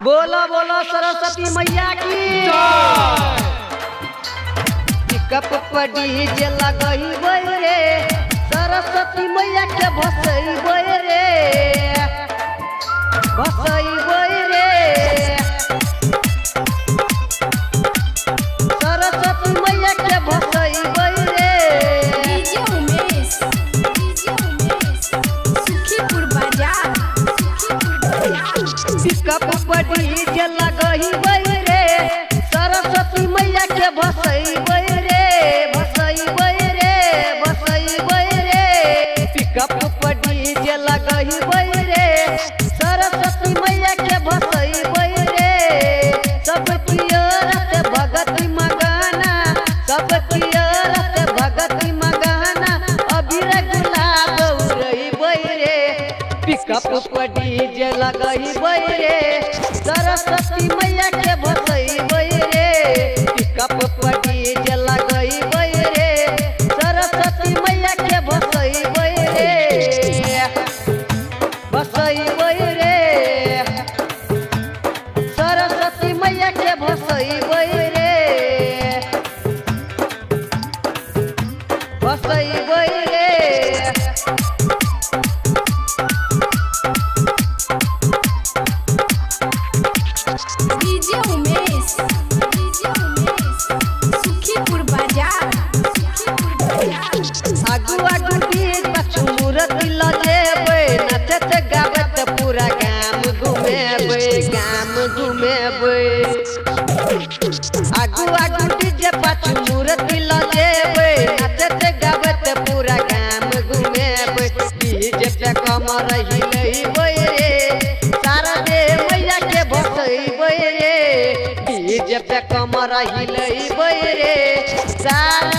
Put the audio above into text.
बोलो बोलो सरस्वती मैया की पिकअप पर डीजे लगई रे सरस्वती मैया के भसई रे सरस्वती मैया के भसई रे डीजे उमेश सुखीपुर बाजार पिकअप पर डीजे लगई रे सरस्वती मैया के भसई रे पिकअप पर डीजे लगई रे सरस्वती मैया के भसई रे सब कियरत भगति मगना सब कियरत भगति मगना अबीर गुलाब उड़ई रे पिकअप पर डीजे लगई रे सरस्वती मैया के भसई रे पिकअप पर डीजे लगई रे सरस्वती मैया के भसई रे रे सरस्वती मैया के भसई रे रे डीजे उमेश सुखीपुर बाजार आगू आगू डीज पछू मूर्ति लजेबे नचत गावत पूरा गाम घुमेबे आगू आगू डीजे पछू मूर्ति लजेबे नचत गावत पूरा गाम घुमेबे डीजे पे कमर हिलई रे सारा दे मैया के भसई रे डीजे पे कमर हिलई रे सारा